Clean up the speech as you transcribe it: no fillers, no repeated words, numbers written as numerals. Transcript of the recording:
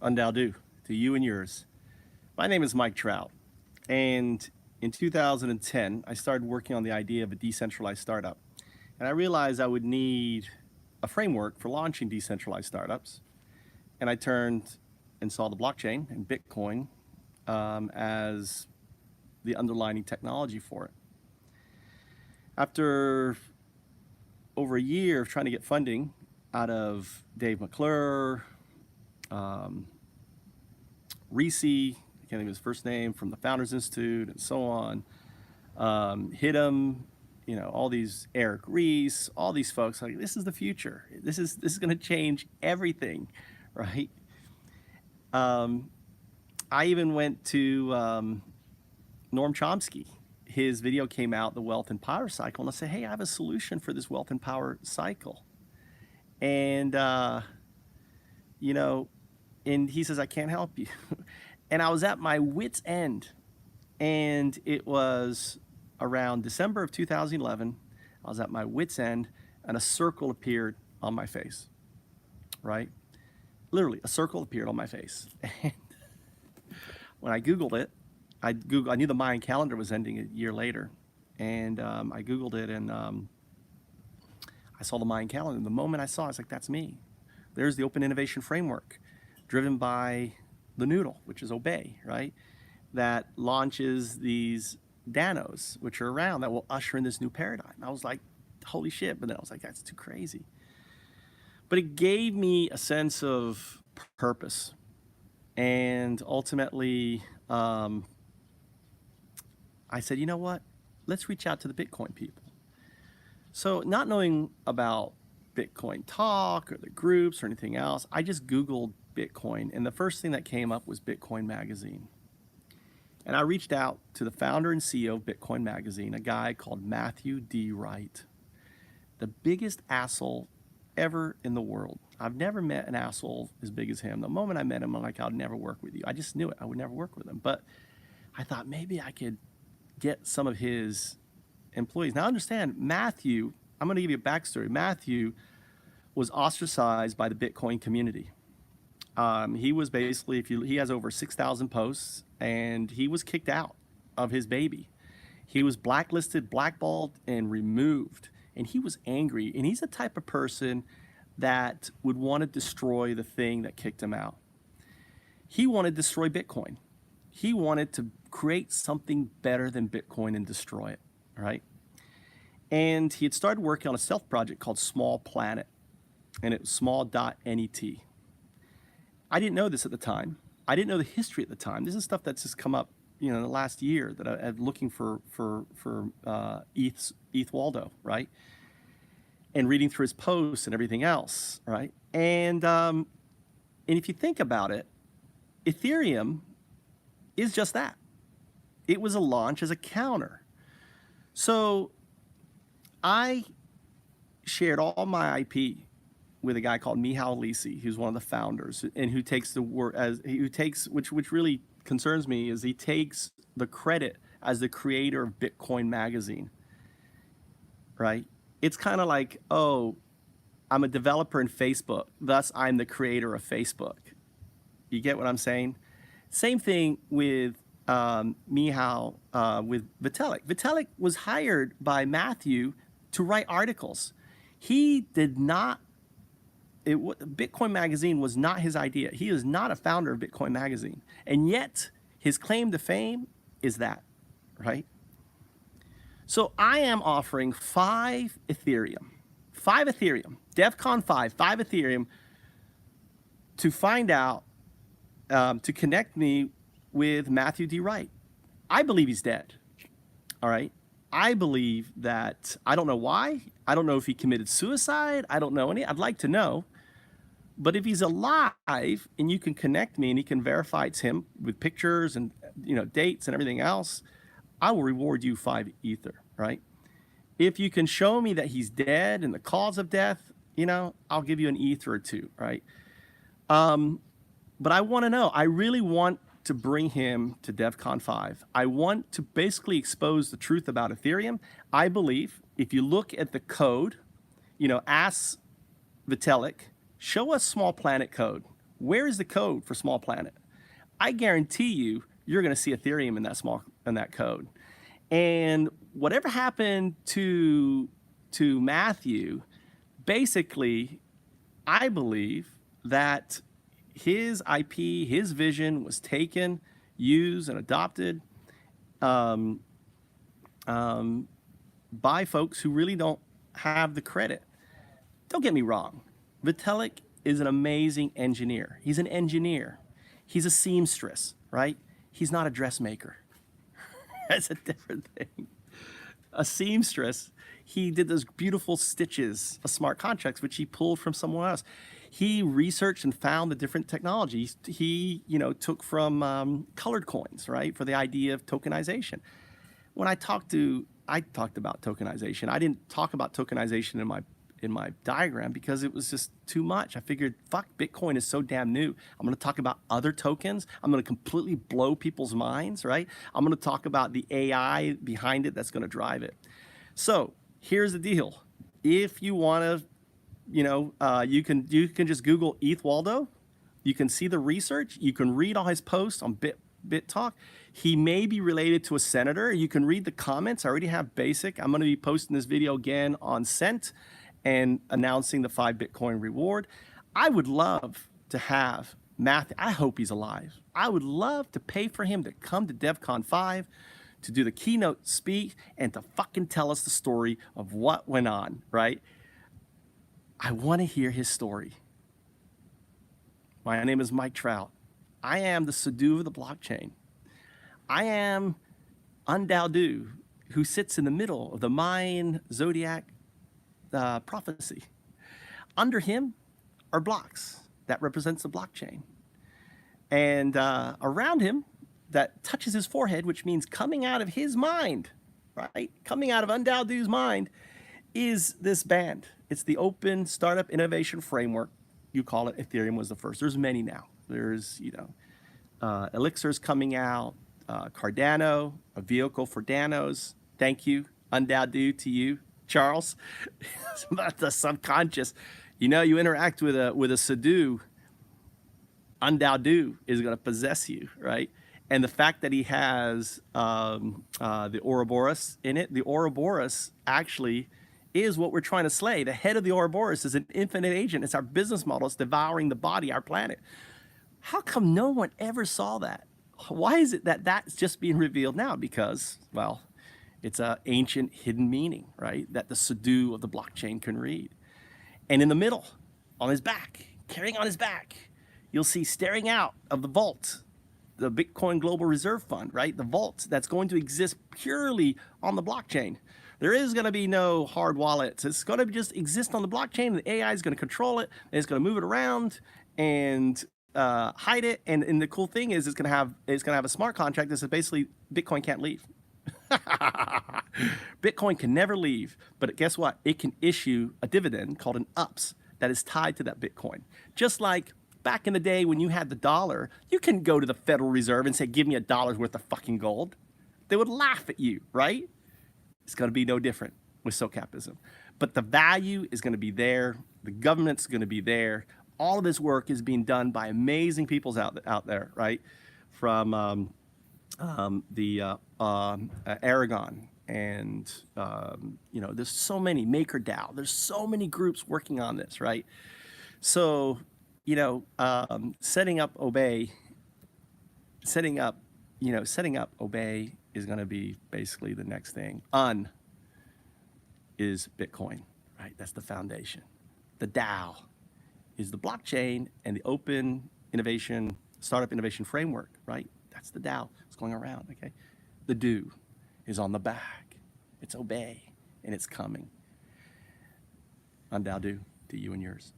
Undaudu, to you and yours. My name is Mike Trout, and in 2010, I started working on the idea of a decentralized startup. And I realized I would need a framework for launching decentralized startups. And I turned and saw the blockchain and Bitcoin as the underlying technology for it. After over a year of trying to get funding out of Dave McClure, Reese, I can't think of his first name, from the Founders Institute and so on, hit him, all these Eric Reese, all these folks, like, this is the future. This is going to change everything, right? I even went to Noam Chomsky. His video came out, The Wealth and Power Cycle, and I said, hey, I have a solution for this wealth and power cycle. And, and he says, I can't help you. And I was at my wit's end. And it was around December of 2011. I was at my wit's end, and a circle appeared on my face, right? Literally, a circle appeared on my face. And when I Googled it, I knew the Mayan calendar was ending a year later. And I Googled it, and I saw the Mayan calendar. And the moment I saw it, I was like, that's me. There's the Open Innovation Framework, driven by the Noodle, which is Obey, right? That launches these danos, which are around, that will usher in this new paradigm. I was like, holy shit. But then I was like, that's too crazy. But it gave me a sense of purpose. And ultimately, I said, you know what? Let's reach out to the Bitcoin people. So not knowing about Bitcoin Talk or the groups or anything else, I just Googled Bitcoin, and the first thing that came up was Bitcoin Magazine. And I reached out to the founder and CEO of Bitcoin Magazine, a guy called Matthew D. Wright, the biggest asshole ever in the world. I've never met an asshole as big as him. The moment I met him, I'm like, I'll never work with you. I just knew it. I would never work with him. But I thought maybe I could get some of his employees. Now understand, Matthew, I'm going to give you a backstory. Matthew was ostracized by the Bitcoin community. He was basically, he has over 6,000 posts, and he was kicked out of his baby. He was blacklisted, blackballed, and removed. And he was angry. And he's the type of person that would want to destroy the thing that kicked him out. He wanted to destroy Bitcoin. He wanted to create something better than Bitcoin and destroy it, right? And he had started working on a stealth project called Small Planet, and it was small.net. I didn't know this at the time. I didn't know the history at the time. This is stuff that's just come up, in the last year that I'm looking for ETH Waldo, right? And reading through his posts and everything else, right? And if you think about it, Ethereum is just that. It was a launch as a counter. So I shared all my IP with a guy called Michal Lisi, who's one of the founders, and who takes the word which really concerns me, is he takes the credit as the creator of Bitcoin Magazine, right? It's kind of like, oh, I'm a developer in Facebook, thus I'm the creator of Facebook. You get what I'm saying? Same thing with Michal, with Vitalik. Vitalik was hired by Matthew to write articles. He did not, Bitcoin Magazine was not his idea. He is not a founder of Bitcoin Magazine. And yet, his claim to fame is that, right? So I am offering 5 Ethereum, DEFCON 5 Ethereum, to find out, to connect me with Matthew D. Wright. I believe he's dead, all right? I believe that, I don't know why. I don't know if he committed suicide. I don't know any. I'd like to know. But if he's alive and you can connect me and he can verify it's him with pictures and dates and everything else, I will reward you 5 Ether, right? If you can show me that he's dead and the cause of death, I'll give you an Ether or 2, right? But I want to know. I really want to bring him to DEFCON 5. I want to basically expose the truth about Ethereum. I believe if you look at the code, ask Vitalik, show us Small Planet code. Where is the code for small planet? I guarantee you're going to see Ethereum in that code. And whatever happened to Matthew, basically, I believe that his IP, his vision was taken, used, and adopted by folks who really don't have the credit. Don't get me wrong. Vitalik is an amazing engineer. He's an engineer. He's a seamstress, right? He's not a dressmaker. That's a different thing. A seamstress, he did those beautiful stitches of smart contracts, which he pulled from somewhere else. He researched and found the different technologies. He, took from colored coins, right, for the idea of tokenization. When I talked about tokenization. I didn't talk about tokenization in my diagram because it was just too much. I figured, fuck, Bitcoin is so damn new. I'm going to talk about other tokens. I'm going to completely blow people's minds, right? I'm going to talk about the AI behind it that's going to drive it. So here's the deal. If you want to, you can just Google ETH Waldo. You can see the research. You can read all his posts on BitTalk. He may be related to a senator. You can read the comments. I already have basic. I'm going to be posting this video again on Cent and announcing the 5 Bitcoin reward. I would love to have Matthew. I hope he's alive. I would love to pay for him to come to DevCon 5 to do the keynote speak and to fucking tell us the story of what went on, right? I want to hear his story. My name is Mike Trout. I am the Sadhu of the blockchain. I am Undao, who sits in the middle of the Mayan zodiac prophecy. Under him are blocks that represents the blockchain. And around him, that touches his forehead, which means coming out of his mind, right? Coming out of Undao's mind is this band. It's the Open Startup Innovation Framework. You call it. Ethereum was the first. There's many now. There's, Elixir's coming out, Cardano, a vehicle for Danos. Thank you, Undao, to you, Charles. It's about the subconscious. You interact with a Sadhu, Undao is going to possess you, right? And the fact that he has the Ouroboros in it, the Ouroboros actually is what we're trying to slay. The head of the Ouroboros is an infinite agent. It's our business model. It's devouring the body, our planet. How come no one ever saw that? Why is it that that's just being revealed now? Because, well, it's an ancient hidden meaning, right? That the Sadhu of the blockchain can read. And in the middle, on his back, carrying on his back, you'll see staring out of the vault, the Bitcoin Global Reserve Fund, right? The vault that's going to exist purely on the blockchain. There is going to be no hard wallets. It's going to just exist on the blockchain. The AI is going to control it. And it's going to move it around and hide it. And the cool thing is, it's going to have a smart contract that says basically Bitcoin can't leave. Bitcoin can never leave. But guess what? It can issue a dividend called an UPS that is tied to that Bitcoin. Just like back in the day when you had the dollar, you can go to the Federal Reserve and say, give me $1 worth of fucking gold. They would laugh at you, right? It's going to be no different with SOCAPism. But the value is going to be there. The government's going to be there. All of this work is being done by amazing people out there, right? From Aragon and, there's so many, MakerDAO. There's so many groups working on this, right? So, setting up Obey is going to be basically the next thing. Is Bitcoin, right? That's the foundation. The DAO is the blockchain and the open innovation, startup innovation framework, right? That's the DAO. It's going around, okay? The do is on the back. It's Obey, and it's coming. Undao to you and yours.